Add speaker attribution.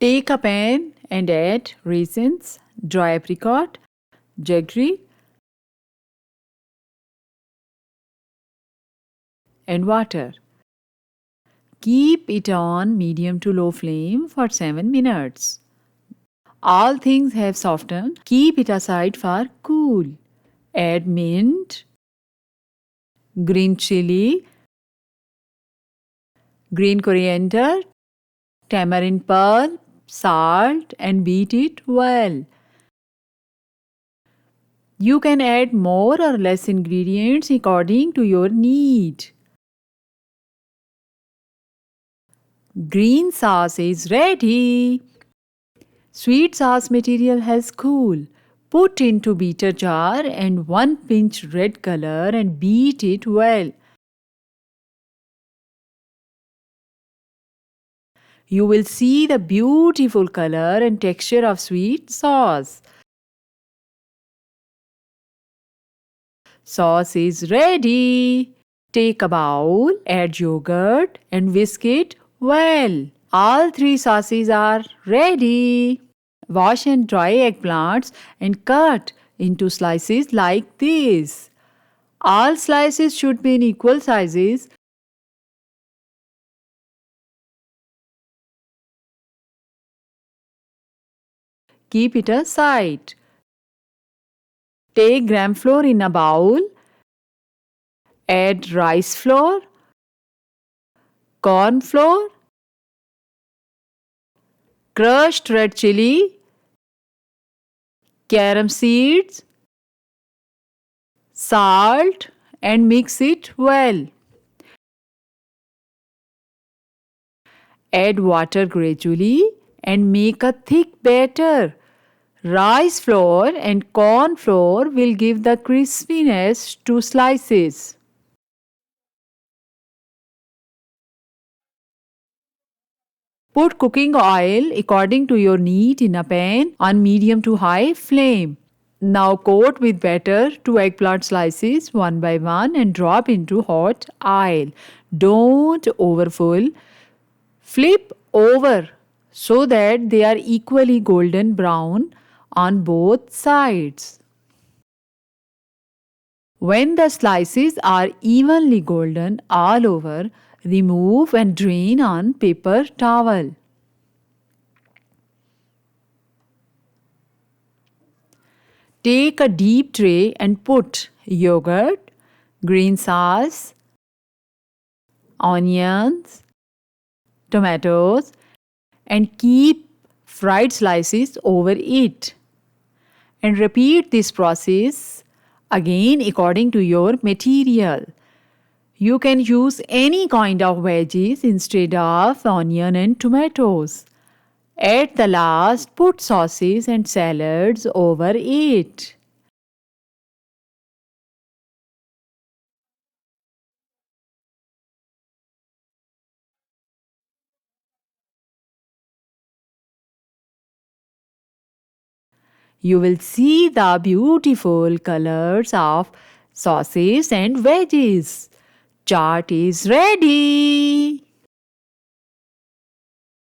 Speaker 1: Take a pan and add raisins, dry apricot, jaggery, and water. Keep it on medium to low flame for 7 minutes. All things have softened. Keep it aside for cool. Add mint, green chili, green coriander, tamarind pulp, salt, and beat it well. You can add more or less ingredients according to your need. Green sauce is ready. Sweet sauce material has cooled. Put into beater jar and 1 pinch red color and beat it well. You will see the beautiful color and texture of sweet sauce. Sauce is ready. Take a bowl, add yogurt and whisk it well. All 3 sauces are ready. Wash and dry eggplants and cut into slices like this. All slices should be in equal sizes. Keep it aside. Take gram flour in a bowl. Add rice flour, corn flour, crushed red chili, carom seeds, salt, and mix it well. Add water gradually and make a thick batter. Rice flour and corn flour will give the crispiness to slices. Put cooking oil according to your need in a pan on medium to high flame. Now coat with batter 2 eggplant slices one by one and drop into hot oil. Don't overfill. Flip over so that they are equally golden brown on both sides. When the slices are evenly golden all over, remove and drain on paper towel. Take a deep tray and put yogurt, green sauce, onions, tomatoes, and keep fried slices over it. And repeat this process again according to your material. You can use any kind of veggies instead of onion and tomatoes. At the last, put sauces and salads over it. You will see the beautiful colors of sauces and veggies. Chaat is ready.